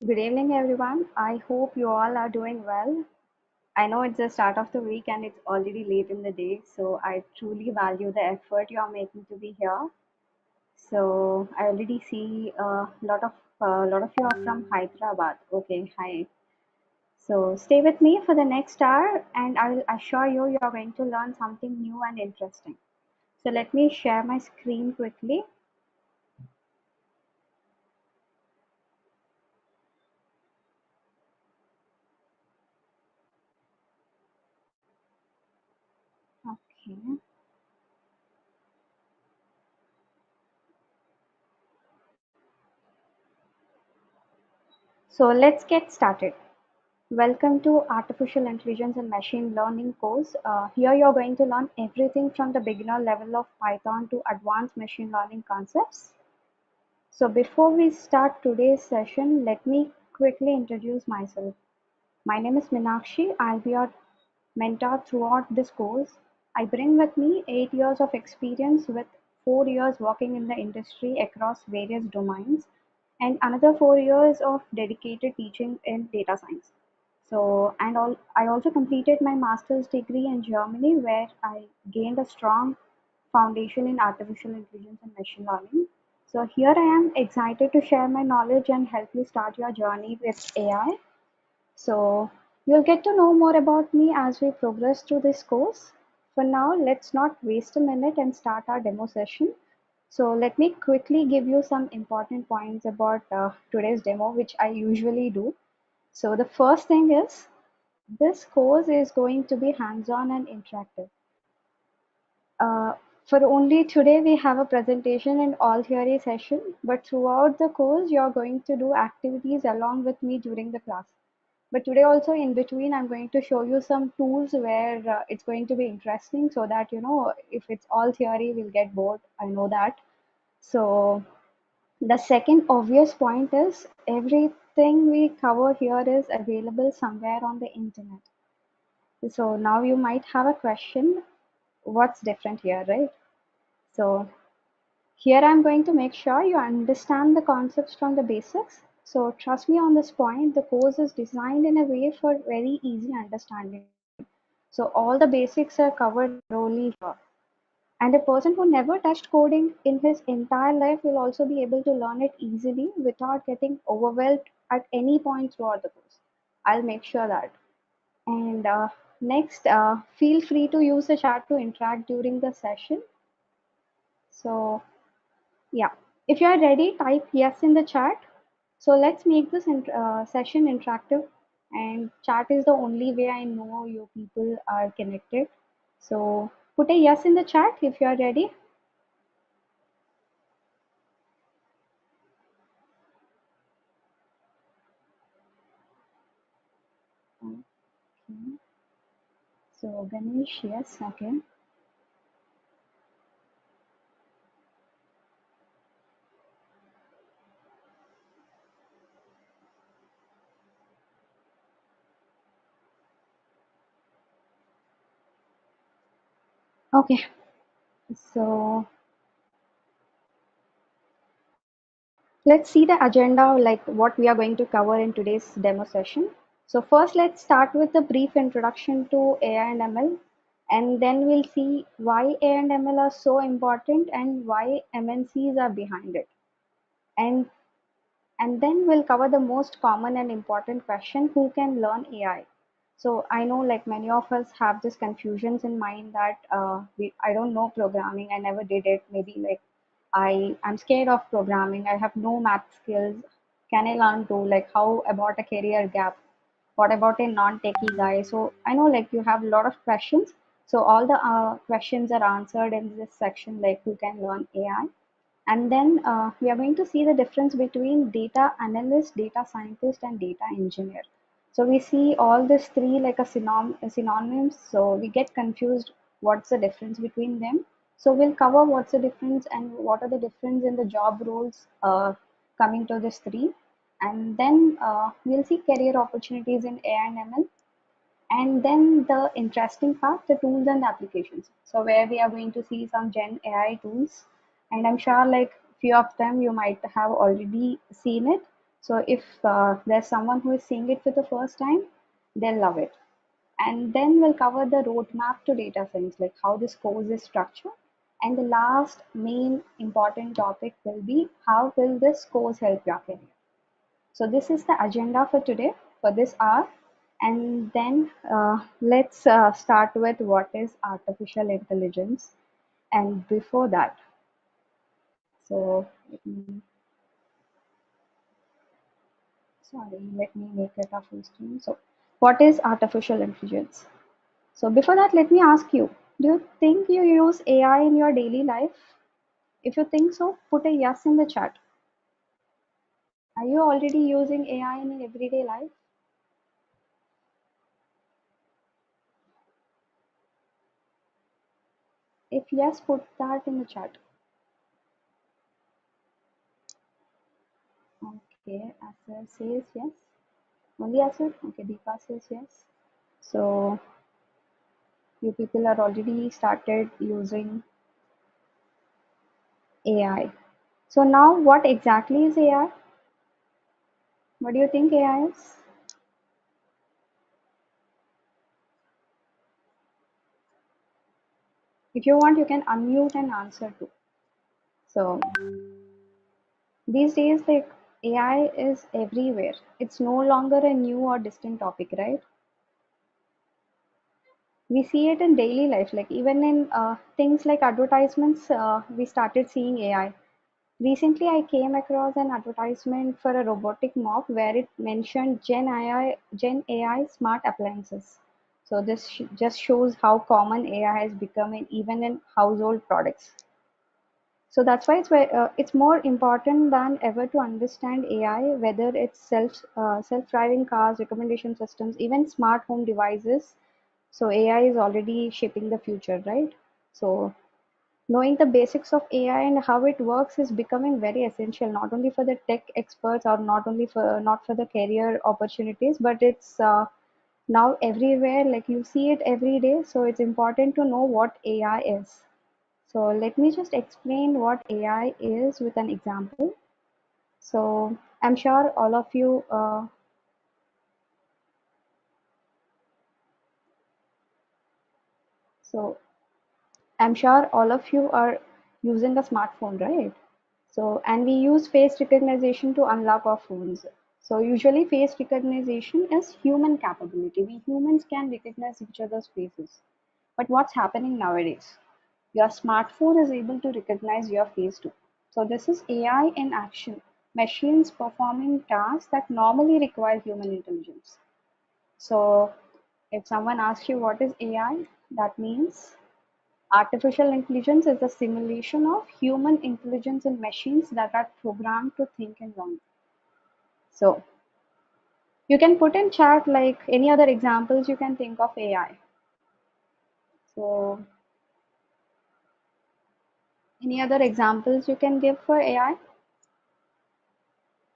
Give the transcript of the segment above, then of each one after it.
Good evening, everyone. I hope you all are doing well. I know it's the start of the week and it's already late in the day, so I truly value the effort you are making to be here. So I already see a lot of you are from Hyderabad. Okay, hi. So stay with me for the next hour, and I will assure you you are going to learn something new and interesting. So let me share my screen quickly. Okay. So let's get started. Welcome to Artificial Intelligence and Machine Learning course. Here you're going to learn everything from the beginner level of Python to advanced machine learning concepts. So before we start today's session, let me quickly introduce myself. My name is Minakshi. I'll be your mentor throughout this course. I bring with me 8 years of experience with 4 years working in the industry across various domains and another 4 years of dedicated teaching in data science. I also completed my master's degree in Germany where I gained a strong foundation in artificial intelligence and machine learning. So here I am excited to share my knowledge and help you start your journey with AI. So you'll get to know more about me as we progress through this course. For now, let's not waste a minute and start our demo session. So let me quickly give you some important points about today's demo, which I usually do. So the first thing is this course is going to be hands-on and interactive. Uh, for only today, we have a presentation and all theory session, but throughout the course, you're going to do activities along with me during the class. But today also in between, I'm going to show you some tools where it's going to be interesting so that, if it's all theory, we'll get bored. I know that. So the second obvious point is everything we cover here is available somewhere on the internet. So now you might have a question, what's different here, right? So Here I'm going to make sure you understand the concepts from the basics. So trust me on this point, the course is designed in a way for very easy understanding. So all the basics are covered thoroughly here. And a person who never touched coding in his entire life will also be able to learn it easily without getting overwhelmed at any point throughout the course. I'll make sure that. And next, feel free to use the chat to interact during the session. So yeah, if you are ready, type yes in the chat. So let's make this session interactive. And chat is the only way I know you people are connected. So put a yes in the chat if you are ready. Okay. So Ganesh, yes, okay. Okay, so let's see the agenda, like what we are going to cover in today's demo session. So first, let's start with a brief introduction to AI and ML, and then we'll see why AI and ML are so important and why MNCs are behind it. And and then we'll cover the most common and important question, who can learn AI? So I know like many of us have this confusions in mind that I don't know programming, I never did it. Maybe like I'm scared of programming, I have no math skills. Can I learn to, like, how about a career gap? What about a non-techie guy? So I know like you have a lot of questions. So all the questions are answered in this section, like who can learn AI. And then we are going to see the difference between data analyst, data scientist, and data engineer. So we see all these three like a synonyms. So we get confused what's the difference between them. So we'll cover what's the difference and what are the difference in the job roles coming to this three. And then we'll see career opportunities in AI and ML, and then the interesting part, the tools and the applications. So where we are going to see some Gen AI tools, and I'm sure like few of them you might have already seen it. So if there's someone who is seeing it for the first time, they'll love it. And then we'll cover the roadmap to data science, like how this course is structured. And the last main important topic will be how will this course help your career. So this is the agenda for today, for this hour. And then let's start with what is artificial intelligence. And before that, so let me make it a full screen. So what is artificial intelligence? So before that, let me ask you, do you think you use AI in your daily life? If you think so, put a yes in the chat. Are you already using AI in your everyday life? If yes, put that in the chat. Okay, Asir says yes. Only Asir? Okay, Deepa says yes. So you people are already started using AI. So now what exactly is AI? What do you think AI is? If you want, you can unmute and answer too. So these days, like AI is everywhere. It's no longer a new or distant topic, right? We see it in daily life, like even in things like advertisements, we started seeing AI. Recently, I came across an advertisement for a robotic mop where it mentioned Gen AI smart appliances. So this just shows how common AI has become even in household products. So that's why it's more important than ever to understand AI, whether it's self-driving cars, recommendation systems, even smart home devices. So AI is already shaping the future, right? So knowing the basics of AI and how it works is becoming very essential, not only for the tech experts or not for the career opportunities, but it's now everywhere. Like you see it every day, so it's important to know what AI is. So let me just explain what AI is with an example. So I'm sure all of you, so I'm sure all of you are using a smartphone, right? So, and we use face recognition to unlock our phones. So usually face recognition is human capability. We humans can recognize each other's faces. But what's happening nowadays? Your smartphone is able to recognize your face too. So this is AI in action. Machines performing tasks that normally require human intelligence. So if someone asks you what is AI, that means artificial intelligence is the simulation of human intelligence in machines that are programmed to think and learn. So you can put in chat like any other examples you can think of AI. So any other examples you can give for AI?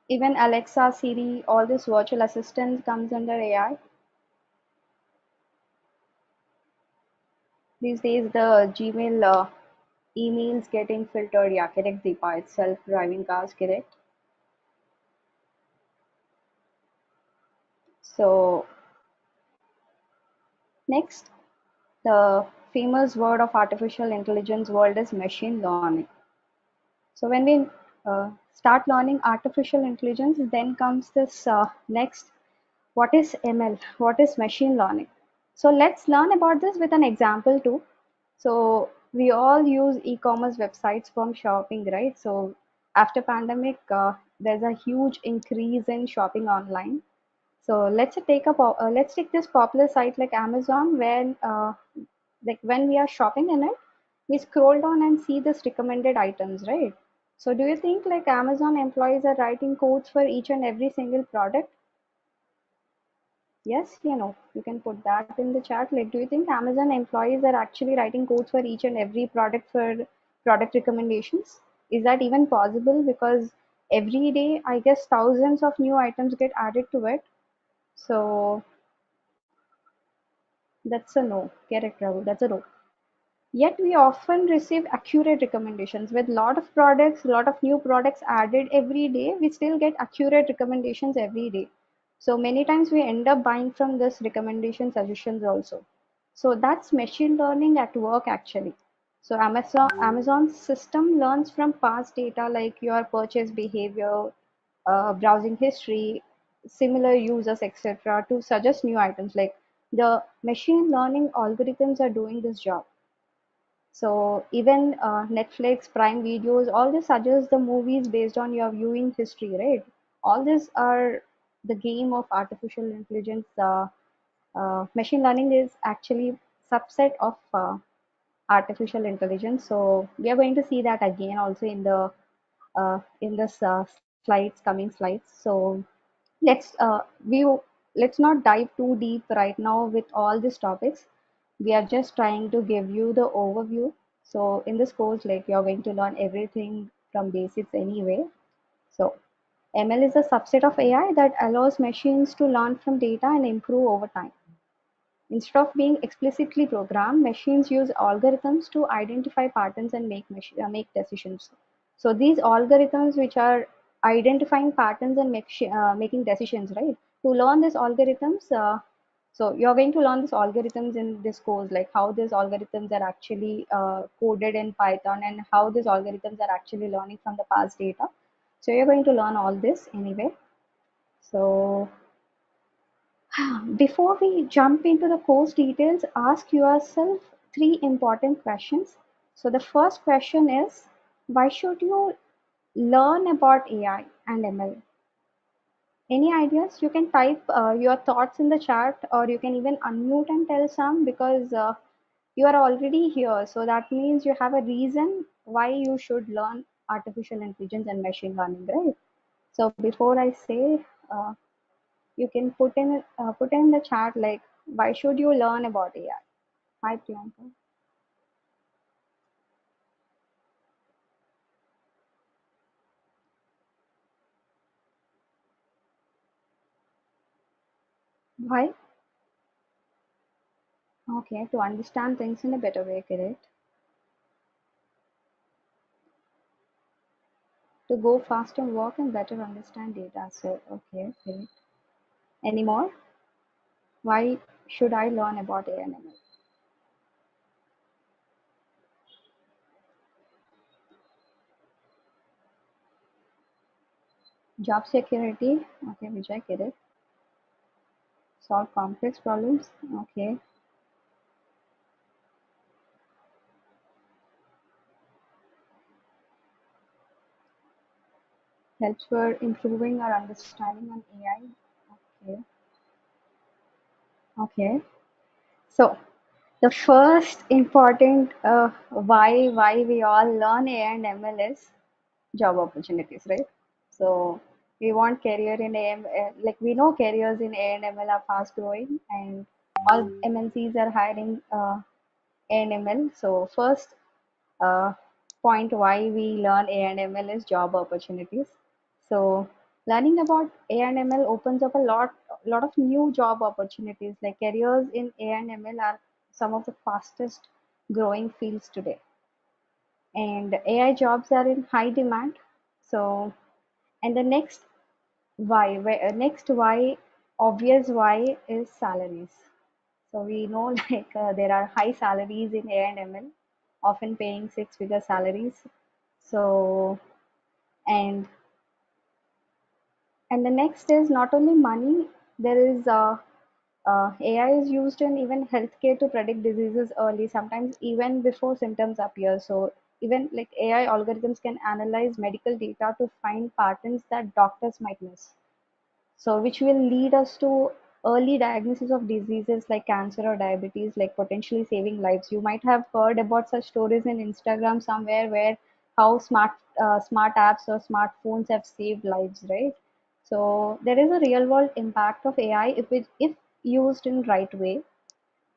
Even Alexa, Siri, all this virtual assistants comes under AI. These days the Gmail emails getting filtered. Yeah, correct, Deepa. It's self-driving cars, correct. So next, the famous word of artificial intelligence world is machine learning. So when we start learning artificial intelligence, then comes this next, what is ML? What is machine learning? So let's learn about this with an example too. So we all use e-commerce websites for shopping, right? So after pandemic, there's a huge increase in shopping online. So let's take this popular site like Amazon, where like when we are shopping in it, we scroll down and see this recommended items, right? So do you think like Amazon employees are writing codes for each and every single product? Yes, you can put that in the chat. Like, do you think Amazon employees are actually writing codes for each and every product for product recommendations? Is that even possible? Because every day, I guess thousands of new items get added to it. So that's a no. Correct, Rahul. That's a no. Yet we often receive accurate recommendations. With lot of products, lot of new products added every day, we still get accurate recommendations every day. So many times we end up buying from this recommendation suggestions also. So that's machine learning at work actually. So Amazon's system learns from past data like your purchase behavior, browsing history, similar users, etc., to suggest new items. Like the machine learning algorithms are doing this job. So even Netflix, Prime Videos, all this suggests the movies based on your viewing history, right? All these are the game of artificial intelligence. Machine learning is actually subset of artificial intelligence. So we are going to see that again also in this coming slides. So let's view let's not dive too deep right now with all these topics. We are just trying to give you the overview. So in this course, like you're going to learn everything from basics anyway. So ML is a subset of AI that allows machines to learn from data and improve over time. Instead of being explicitly programmed, machines use algorithms to identify patterns and make decisions. So these algorithms, which are identifying patterns and making decisions, right? To learn these algorithms, so you're going to learn these algorithms in this course, like how these algorithms are actually coded in Python and how these algorithms are actually learning from the past data. So you're going to learn all this anyway. So before we jump into the course details, ask yourself three important questions. So the first question is, why should you learn about AI and ML? Any ideas? You can type your thoughts in the chat, or you can even unmute and tell some, because you are already here. So that means you have a reason why you should learn artificial intelligence and machine learning, right? So before I say, you can put in the chat like, why should you learn about AI? Hi Priyanka. Why? Okay, to understand things in a better way, correct? to go fast and work and better understand data. So, okay, great. Any more? Why should I learn about AI and ML? Job security. Okay, Vijay, get it. Solve complex problems. Okay. Helps for improving our understanding on AI. Okay. Okay. So the first important why we all learn AI and ML is job opportunities, right? So we want career in AM, like we know careers in A and ML are fast growing, and all MNCs are hiring A and ML. So first uh, point why we learn A and ML is job opportunities. So learning about A and ML opens up a lot of new job opportunities. Like careers in A and ML are some of the fastest growing fields today, and AI jobs are in high demand. So, and the next why, obvious why is salaries. So we know like there are high salaries in A and ML, often paying six-figure salaries. So, and and the next is not only money. There is AI is used in even healthcare to predict diseases early, sometimes even before symptoms appear. So even like AI algorithms can analyze medical data to find patterns that doctors might miss. So which will lead us to early diagnosis of diseases like cancer or diabetes, like potentially saving lives. You might have heard about such stories in Instagram somewhere where how smart apps or smartphones have saved lives, right? So there is a real world impact of AI if used in right way.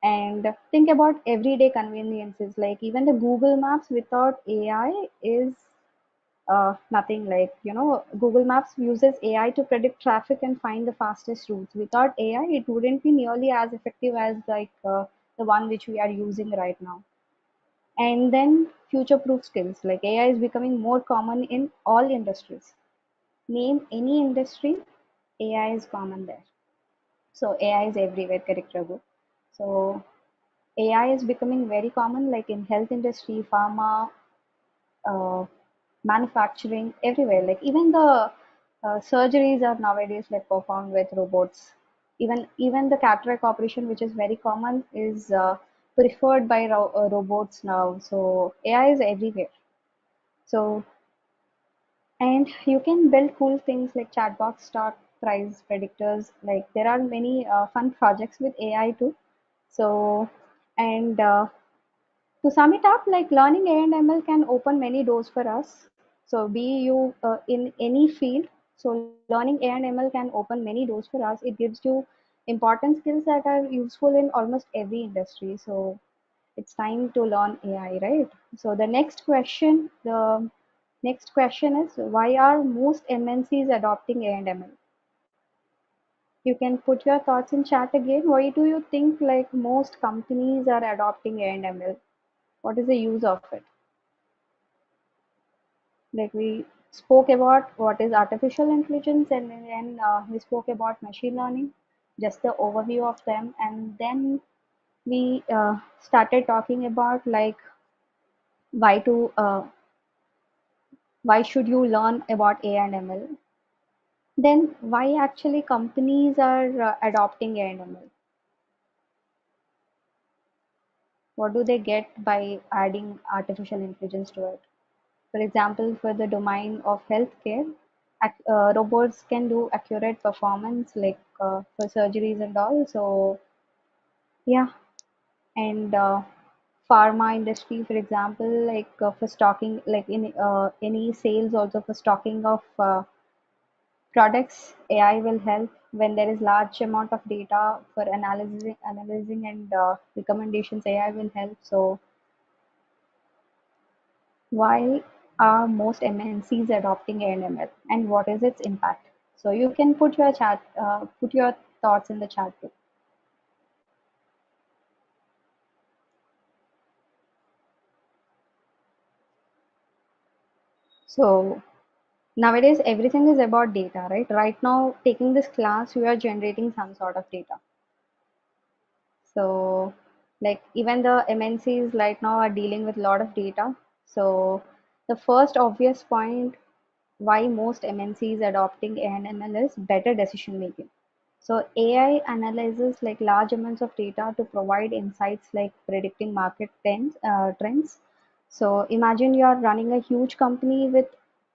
And think about everyday conveniences, like even the Google Maps without AI is nothing. Like Google Maps uses AI to predict traffic and find the fastest routes. Without AI it wouldn't be nearly as effective as like the one which we are using right now. And then future proof skills, like AI is becoming more common in all industries. Name any industry, AI is common there. So AI is everywhere, correct, Raghu? So AI is becoming very common, like in health industry, pharma, uh, manufacturing, everywhere. Like even the surgeries are nowadays like performed with robots. Even the cataract operation, which is very common, is preferred by robots now. So AI is everywhere. So and you can build cool things like chatbots, stock price predictors. Like there are many fun projects with AI too. So and to sum it up, like learning A and ML can open many doors for us. So be you in any field. So learning A and ML can open many doors for us. It gives you important skills that are useful in almost every industry. So it's time to learn AI, right? So the next question is, why are most MNCs adopting A and ML? You can put your thoughts in chat again. Why do you think like most companies are adopting A and ML? What is the use of it? Like we spoke about what is artificial intelligence, and then we spoke about machine learning, just the overview of them, and then we started talking about like why to why should you learn about A and ML. Then why actually companies are adopting A and ML? What do they get by adding artificial intelligence to it? For example, for the domain of healthcare, robots can do accurate performance like for surgeries and all. So yeah, and pharma industry, for example, like for stocking, like in any sales also for stocking of products, AI will help when there is large amount of data for analyzing and recommendations. AI will help. So why are most MNCs adopting ANML, and what is its impact? So you can put your thoughts in the chat too. So Nowadays everything is about data, right? Right now taking this class we are generating some sort of data. So like even the MNCs right now are dealing with a lot of data. So the first obvious point why most MNCs adopting AI and ML is better decision making. So AI analyzes like large amounts of data to provide insights like predicting market trends. So imagine you are running a huge company with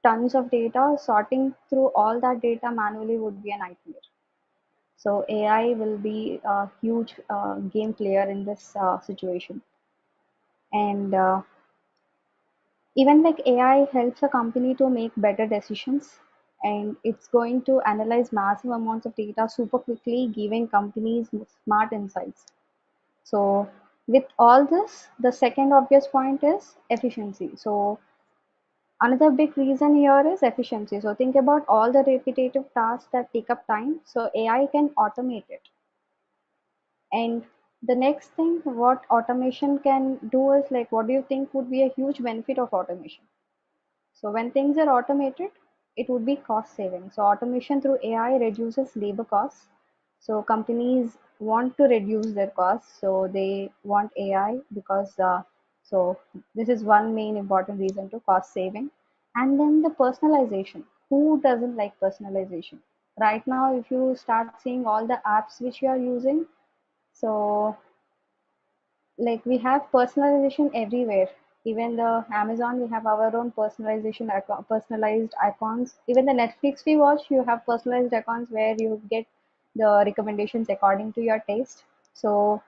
tons of data. Sorting through all that data manually would be a nightmare. So AI will be a huge game player in this situation. And even like AI helps a company to make better decisions, and it's going to analyze massive amounts of data super quickly, giving companies smart insights. So with all this, the second obvious point is efficiency. So another big reason here is efficiency. So think about all the repetitive tasks that take up time. So AI can automate it. And the next thing what automation can do is like, what do you think would be a huge benefit of automation? So when things are automated, it would be cost saving. So automation through AI reduces labor costs. So companies want to reduce their costs, so they want AI because so this is one main important reason to cost saving. And then the personalization. Who doesn't like personalization? Right now, if you start seeing all the apps which you are using, so like we have personalization everywhere. Even the Amazon, we have our own personalized icons. Even the Netflix we watch, you have personalized icons where you get the recommendations according to your taste. So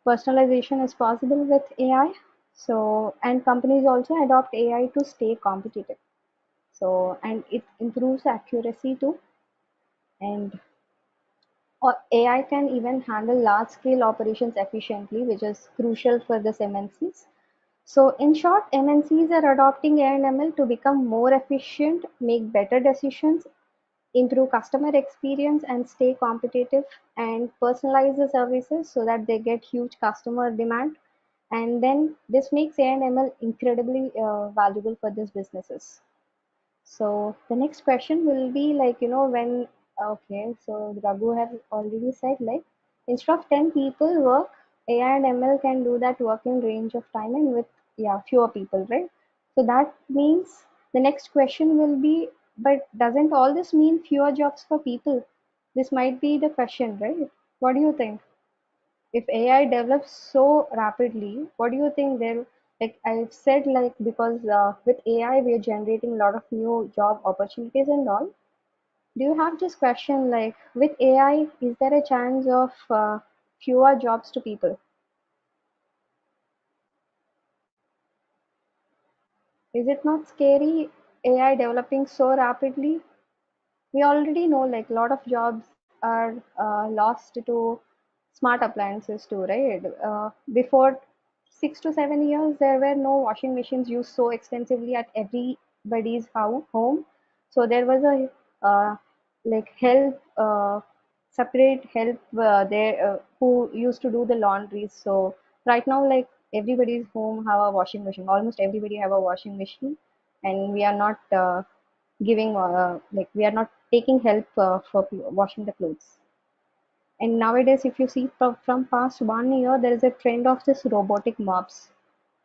personalization is possible with AI. So and companies also adopt AI to stay competitive. So and it improves accuracy too. And AI can even handle large scale operations efficiently, which is crucial for this MNCs. So in short, MNCs are adopting AI and ML to become more efficient, make better decisions, improve customer experience, and stay competitive, and personalize the services so that they get huge customer demand. And then this makes AI and ML incredibly valuable for these businesses. So the next question will be like, when, okay, so Raghu has already said like, instead of 10 people work, AI and ML can do that work in range of time and with, yeah, fewer people, right? So that means the next question will be, but doesn't all this mean fewer jobs for people? This might be the question, right? What do you think? If AI develops so rapidly, what do you think there? Like I've said, like because with AI we are generating a lot of new job opportunities and all. Do you have this question like with AI, is there a chance of fewer jobs to people? Is it not scary? AI developing so rapidly? We already know like a lot of jobs are lost to smart appliances too, right? Before 6 to 7 years, there were no washing machines used so extensively at everybody's home. So there was a like help separate help there who used to do the laundry. So right now, like everybody's home have a washing machine. Almost everybody have a washing machine, and we are not giving like we are not taking help for washing the clothes. And nowadays, if you see from past 1 year, there is a trend of this robotic mops.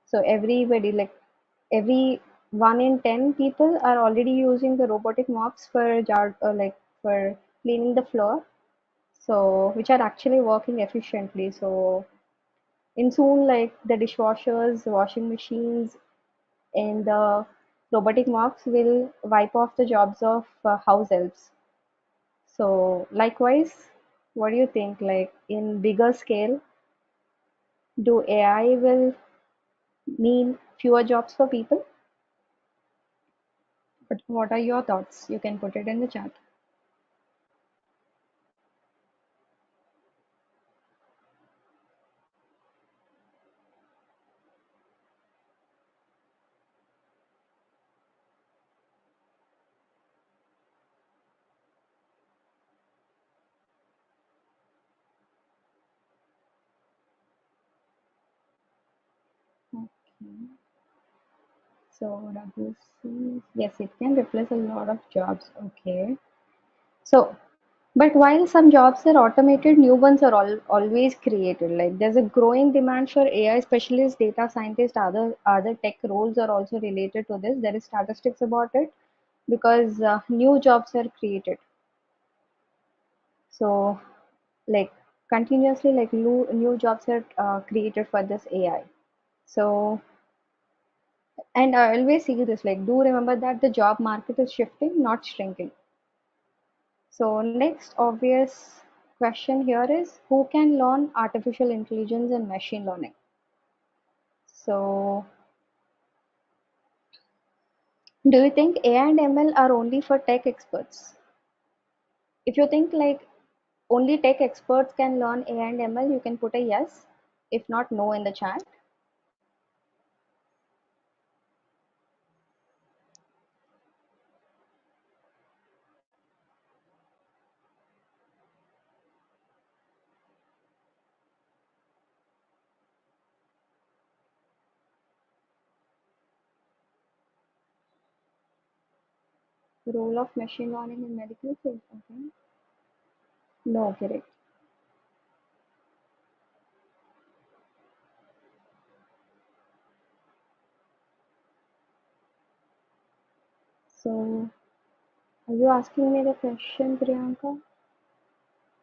So everybody, like every 1 in 10 people are already using the robotic mops for like for cleaning the floor. So which are actually working efficiently. So in soon, like the dishwashers, washing machines, and the robotic mops will wipe off the jobs of house elves. So likewise, what do you think? Like in bigger scale, do AI will mean fewer jobs for people? But what are your thoughts? You can put it in the chat. Okay. So WC, yes, it can replace a lot of jobs. Okay. So, but while some jobs are automated, new ones are always created. Like there's a growing demand for AI specialists, data scientists, other tech roles are also related to this. There is statistics about it because new jobs are created. So, like continuously, like new jobs are created for this AI. So, and I always see this. Like, do remember that the job market is shifting, not shrinking. So next obvious question here is who can learn artificial intelligence and machine learning? So do you think AI and ML are only for tech experts? If you think like only tech experts can learn AI and ML, you can put a yes. If not, no in the chat. Role of machine learning in medical field. Okay. No, correct. So are you asking me the question, Priyanka?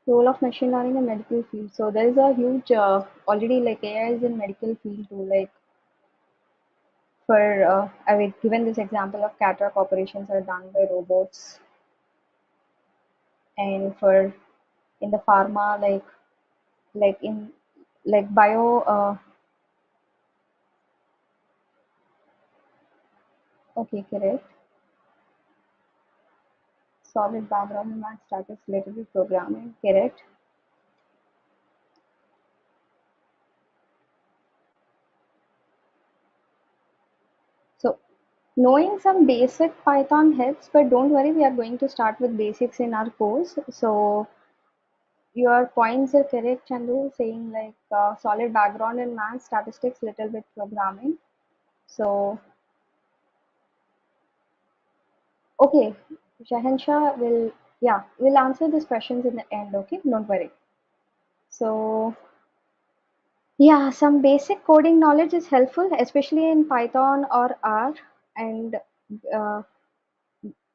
Role of machine learning in medical field. So there is a huge already like AI is in medical field too. Like for I mean, given this example of cataract operations are done by robots, and for in the pharma like in like bio okay correct solid background in math statics related to programming correct. So knowing some basic Python helps, but don't worry, we are going to start with basics in our course. So your points are correct, Chandu, saying like solid background in math, statistics, little bit programming. So, okay, Shahenshah will, yeah, we'll answer these questions in the end, okay? Don't worry. So, yeah, some basic coding knowledge is helpful, especially in Python or R. And uh,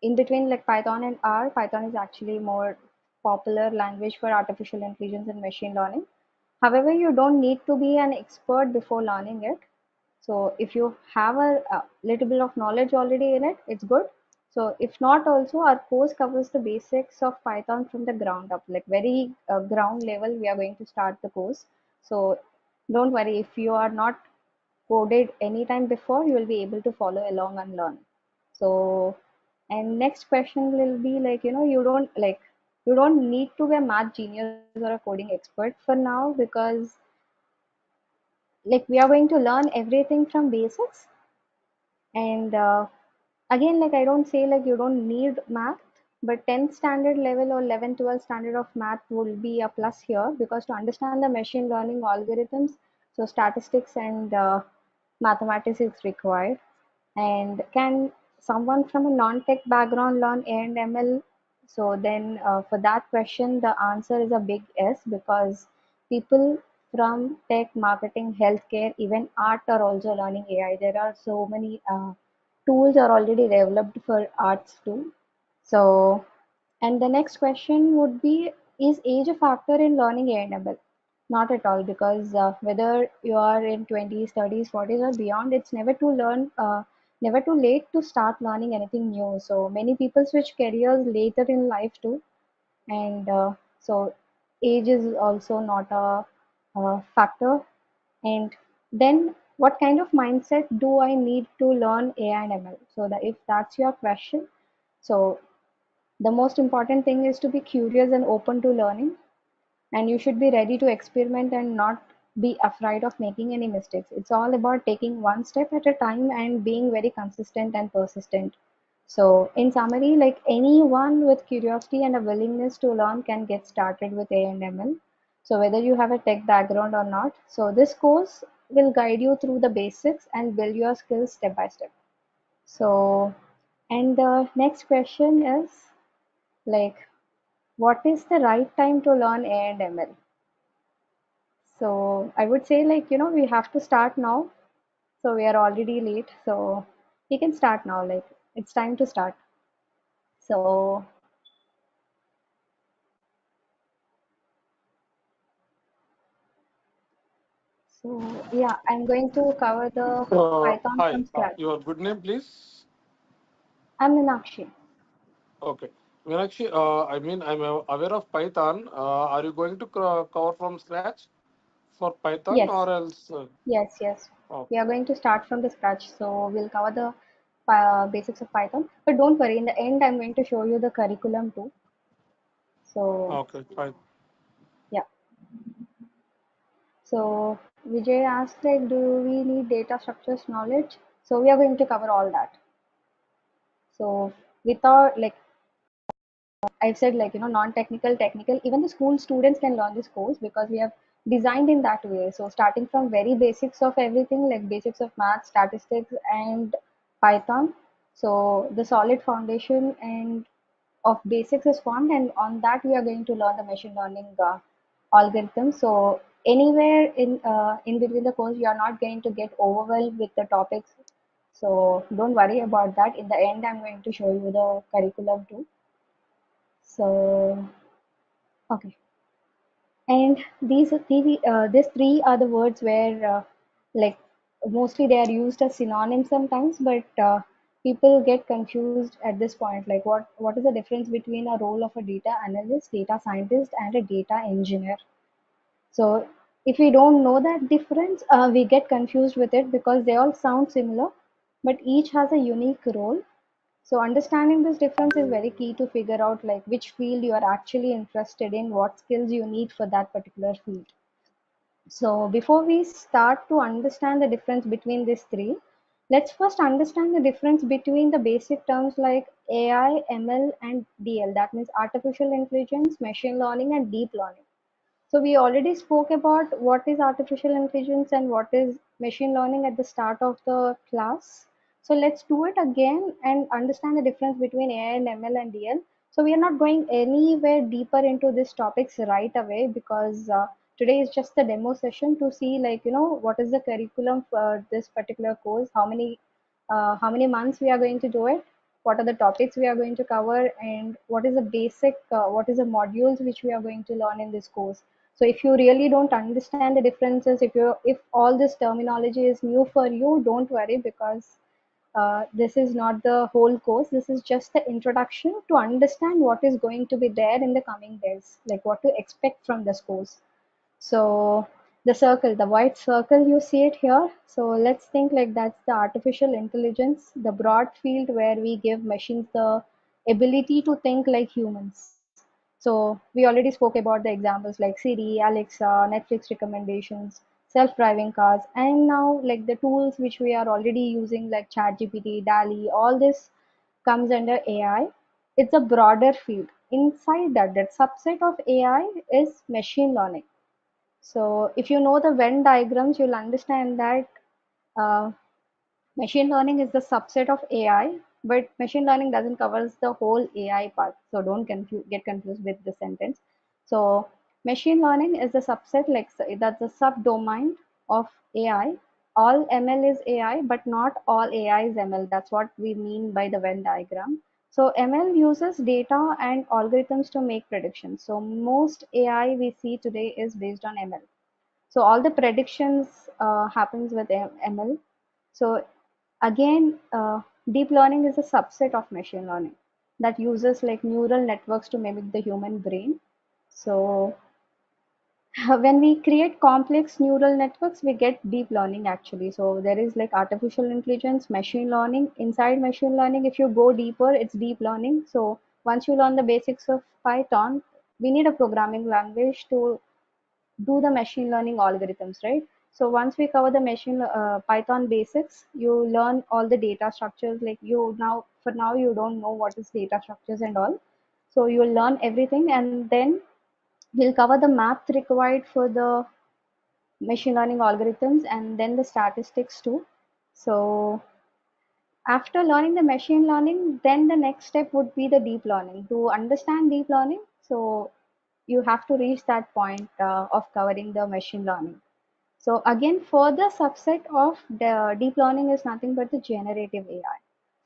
in between like Python and R, Python is actually more popular language for artificial intelligence and machine learning. However, you don't need to be an expert before learning it. So if you have a little bit of knowledge already in it, it's good. So if not also, our course covers the basics of Python from the ground up, like very ground level, we are going to start the course. So don't worry, if you are not coded anytime before, you will be able to follow along and learn. So, and next question will be like, you don't need to be a math genius or a coding expert for now because like we are going to learn everything from basics and again like I don't say like you don't need math but 10th standard level or 11th 12th standard of math will be a plus here because to understand the machine learning algorithms so statistics and mathematics is required. And can someone from a non-tech background learn A and ML? So then for that question, the answer is a big yes because people from tech, marketing, healthcare, even art are also learning AI. There are so many tools are already developed for arts too. So, and the next question would be, is age a factor in learning A&ML? Not at all, because whether you are in 20s, 30s, 40s, or beyond, it's never too late to start learning anything new. So many people switch careers later in life too, and so age is also not a factor. And then, what kind of mindset do I need to learn AI and ML? So that if that's your question, so the most important thing is to be curious and open to learning, and you should be ready to experiment and not be afraid of making any mistakes. It's all about taking one step at a time and being very consistent and persistent. So, in summary, like anyone with curiosity and a willingness to learn can get started with A and ML. So, whether you have a tech background or not, so this course will guide you through the basics and build your skills step by step. So, and the next question is like, what is the right time to learn A and ML? So I would say like, we have to start now. So we are already late. So we can start now. Like it's time to start. So, so yeah, I'm going to cover the Python Hi, from scratch. your good name, please. I'm Minakshi. Okay. Meenakshi, I'm aware of Python. Are you going to cover from scratch for Python Yes, or else? yes. Oh, We are going to start from the scratch. So we'll cover the basics of Python. But don't worry, in the end, I'm going to show you the curriculum too. So okay, fine. yeah. So Vijay asked like, do we need data structures knowledge? So we are going to cover all that. So without like I've said like non-technical, technical, even the school students can learn this course because we have designed in that way. So starting from very basics of everything like basics of math, statistics and Python. So the solid foundation and of basics is formed, and on that we are going to learn the machine learning algorithms. So anywhere in between the course, you are not going to get overwhelmed with the topics. So don't worry about that. In the end, I'm going to show you the curriculum too. So okay, and these three are the words where like mostly they are used as synonyms sometimes, but people get confused at this point. Like what is the difference between a role of a data analyst, data scientist, and a data engineer? So if we don't know that difference, we get confused with it because they all sound similar, but each has a unique role. So understanding this difference is very key to figure out like which field you are actually interested in, what skills you need for that particular field. So before we start to understand the difference between these three, let's first understand the difference between the basic terms like AI, ML, and DL. That means artificial intelligence, machine learning, and deep learning. So we already spoke about what is artificial intelligence and what is machine learning at the start of the class. So let's do it again and understand the difference between AI and ML and DL. So we are not going anywhere deeper into these topics right away because today is just the demo session to see like what is the curriculum for this particular course, how many months we are going to do it, what are the topics we are going to cover, and what is the modules which we are going to learn in this course. So if you really don't understand the differences, if all this terminology is new for you, don't worry because this is not the whole course. This is just the introduction to understand what is going to be there in the coming days, like what to expect from this course. So the circle, the white circle, you see it here. So let's think like that's the artificial intelligence, the broad field where we give machines the ability to think like humans. So we already spoke about the examples like Siri, Alexa, Netflix recommendations, self-driving cars, and now like the tools which we are already using like ChatGPT, DALI, all this comes under AI. It's a broader field. Inside that, that subset of AI is machine learning. So if you know the Venn diagrams, you'll understand that uh, machine learning is the subset of AI, but machine learning doesn't cover the whole AI part. So don't get confused with the sentence. So machine learning is the subset, like that's the subdomain of AI. All ML is AI, but not all AI is ML. That's what we mean by the Venn diagram. So ML uses data and algorithms to make predictions. So most AI we see today is based on ML. So all the predictions happens with ML. So again, deep learning is a subset of machine learning that uses like neural networks to mimic the human brain. So when we create complex neural networks, we get deep learning actually. So there is like artificial intelligence, machine learning. Inside machine learning, if you go deeper, it's deep learning. So once you learn the basics of Python, we need a programming language to do the machine learning algorithms, right? So once we cover the machine Python basics, you learn all the data structures. Like you now, for now, you don't know what is data structures and all. So you'll learn everything, and then we'll cover the math required for the machine learning algorithms, and then the statistics too. So After learning the machine learning, then the next step would be the deep learning. To understand deep learning, so you have to reach that point of covering the machine learning. So again, further subset of the deep learning is nothing but the generative AI.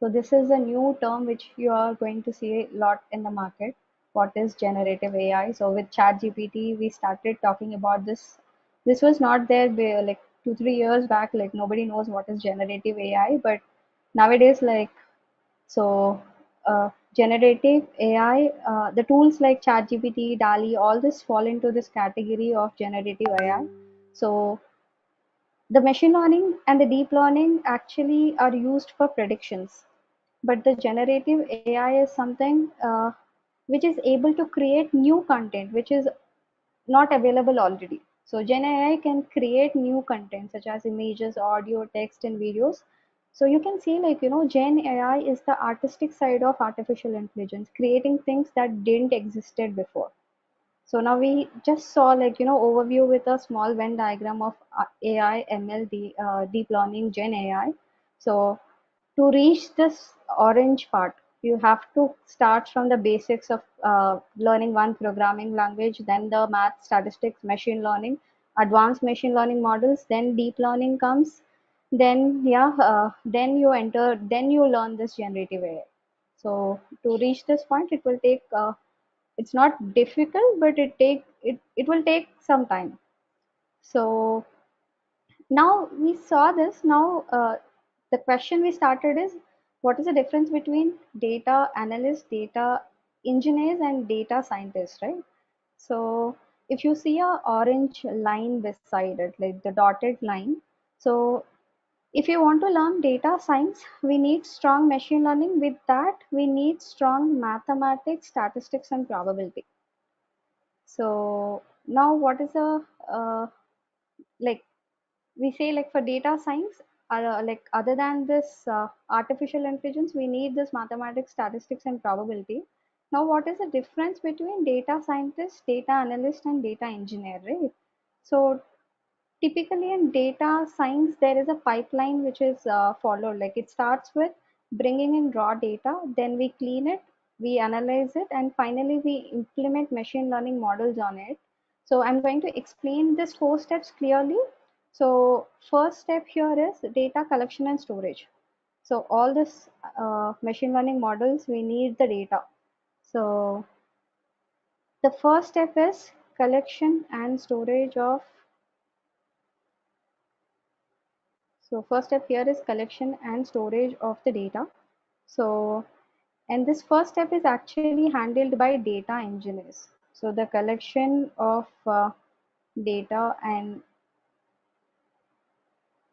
So this is a new term which you are going to see a lot in the market. What is generative AI? So with ChatGPT, we started talking about this. This was not there like 2 3 years back. Like nobody knows what is generative AI, but nowadays, like so, generative AI, the tools like ChatGPT, DALI, all this fall into this category of generative AI. So the machine learning and the deep learning actually are used for predictions, but the generative AI is something which is able to create new content which is not available already. So Gen AI can create new content such as images, audio, text, and videos. So you can see, like, Gen AI is the artistic side of artificial intelligence, creating things that didn't existed before. So now we just saw, like, overview with a small Venn diagram of AI, ML, deep learning, Gen AI. So to reach this orange part, you have to start from the basics of learning one programming language, then the math, statistics, machine learning, advanced machine learning models, then deep learning comes. Then then you enter, then you learn this generative AI. So to reach this point, it will take it's not difficult, but it will take some time. So now we saw this. Now the question we started is, what is the difference between data analysts, data engineers, and data scientists, right? So if you see a orange line beside it, like the dotted line, so if you want to learn data science, we need strong machine learning. With that, we need strong mathematics, statistics, and probability. So now what is a like we say, like, for data science, like, other than this artificial intelligence, we need this mathematics, statistics, and probability. Now what is the difference between data scientist, data analyst, and data engineer, right? So typically in data science, there is a pipeline which is followed. Like, it starts with bringing in raw data, then we clean it, we analyze it, and finally we implement machine learning models on it. So I'm going to explain this 4 steps clearly. So first step here is data collection and storage. So all this machine learning models, we need the data. So the first step is collection and storage of. So first step here is collection and storage of the data. So, and this first step is actually handled by data engineers. So the collection of data and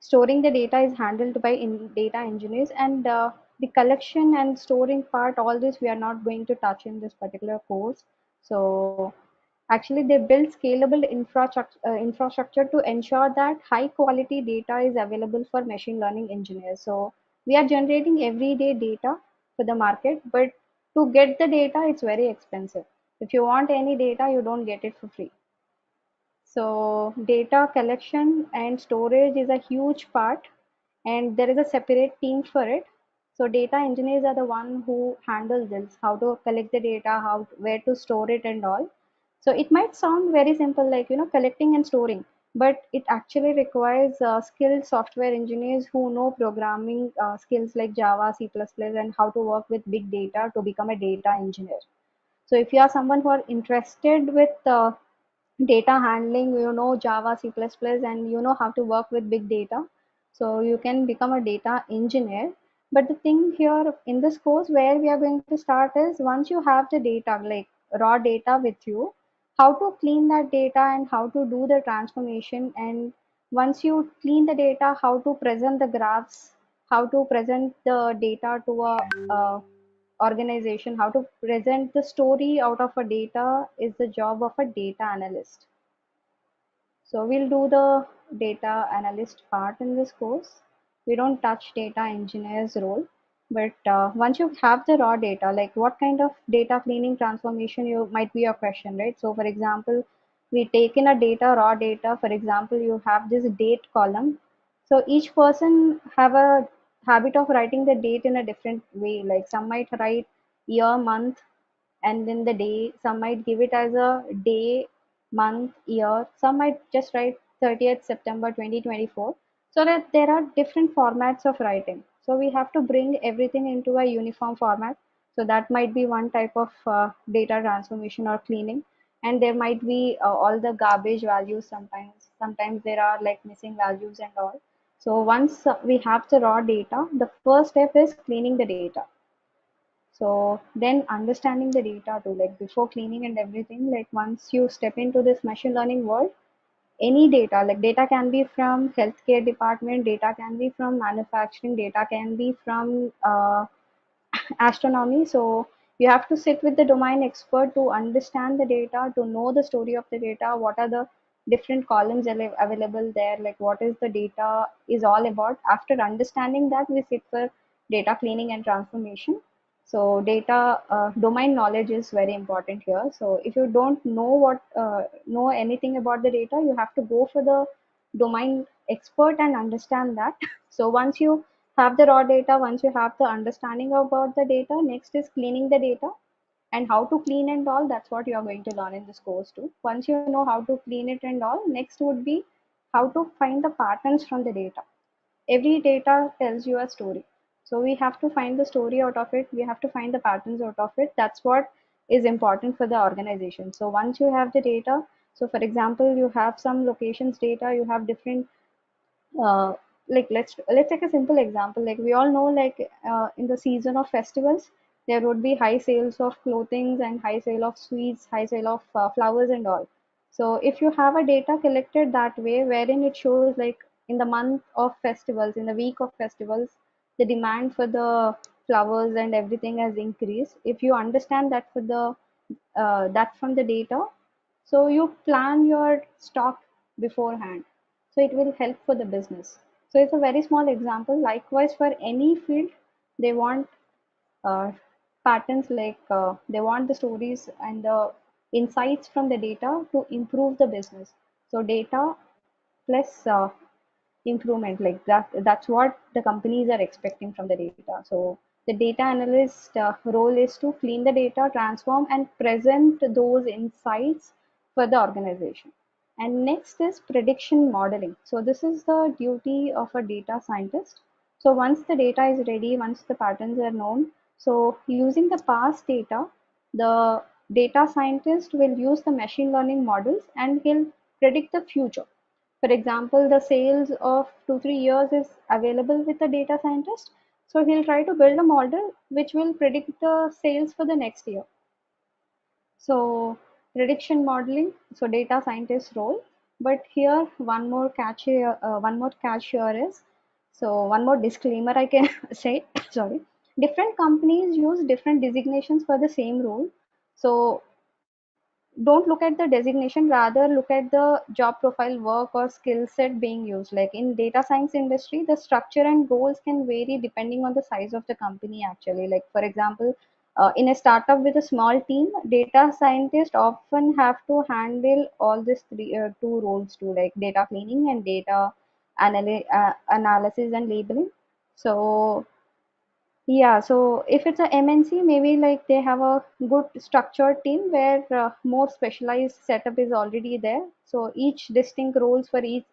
storing the data is handled by data engineers, and the collection and storing part, all this we are not going to touch in this particular course. So actually they build scalable infrastructure to ensure that high quality data is available for machine learning engineers. So we are generating everyday data for the market, but to get the data, it's very expensive. If you want any data, you don't get it for free. So data collection and storage is a huge part, and there is a separate team for it. So data engineers are the one who handle this, how to collect the data, how where to store it, and all. So it might sound very simple, like, collecting and storing, but it actually requires skilled software engineers who know programming skills like Java, C++, and how to work with big data to become a data engineer. So if you are someone who are interested with data handling, Java, C++, and you know how to work with big data, so you can become a data engineer. But the thing here in this course where we are going to start is, once you have the data, like raw data with you, how to clean that data and how to do the transformation. And once you clean the data, how to present the graphs, how to present the data to a organization, how to present the story out of a data is the job of a data analyst. So we'll do the data analyst part in this course. We don't touch data engineer's role, but once you have the raw data, like, what kind of data cleaning transformation you might be your question, right? So for example, we take in a data, raw data. For example, you have this date column. So each person have a habit of writing the date in a different way. Like some might write year, month, and then the day. Some might give it as a day, month, year. Some might just write 30th September 2024. So that there are different formats of writing. So we have to bring everything into a uniform format. So that might be one type of data transformation or cleaning. And there might be all the garbage values sometimes. Sometimes there are like missing values and all. So once we have the raw data, the first step is cleaning the data. So then understanding the data too, like before cleaning and everything, like once you step into this machine learning world, any data, like data can be from healthcare department, data can be from manufacturing, data can be from astronomy. So you have to sit with the domain expert to understand the data, to know the story of the data, what are the different columns available there, like what is the data is all about. After understanding that, we sit for data cleaning and transformation. So data domain knowledge is very important here. So if you don't know anything about the data, you have to go for the domain expert and understand that. So once you have the raw data, once you have the understanding about the data, next is cleaning the data, and how to clean and all, that's what you are going to learn in this course too. Once you know how to clean it and all, next would be how to find the patterns from the data. Every data tells you a story. So we have to find the story out of it. We have to find the patterns out of it. That's what is important for the organization. So once you have the data, so for example, you have some locations data, you have different uh, like let's take a simple example. Like we all know, like in the season of festivals, there would be high sales of clothing and high sale of sweets, high sale of flowers and all. So if you have a data collected that way, wherein it shows like in the month of festivals, in the week of festivals, the demand for the flowers and everything has increased. If you understand that for the that from the data, so you plan your stock beforehand, so it will help for the business. So it's a very small example. Likewise, for any field, they want uh, patterns, like they want the stories and the insights from the data to improve the business. So data plus improvement, like that's what the companies are expecting from the data. So the data analyst role is to clean the data, transform and present those insights for the organization. And next is prediction modeling. So this is the duty of a data scientist. So once the data is ready, once the patterns are known, so using the past data, the data scientist will use the machine learning models and he'll predict the future. For example, the sales of 2 3 years is available with the data scientist. So he'll try to build a model which will predict the sales for the next year. So prediction modeling, so data scientist role. But here one more catch here is, so one more disclaimer I can say, sorry. Different companies use different designations for the same role. So don't look at the designation, rather look at the job profile, work or skill set being used. Like in data science industry, the structure and roles can vary depending on the size of the company actually. Like for example, in a startup with a small team, data scientists often have to handle all these two roles too, like data cleaning and data analysis and labeling. So yeah, so if it's a MNC, maybe like they have a good structured team where more specialized setup is already there. So each distinct roles for each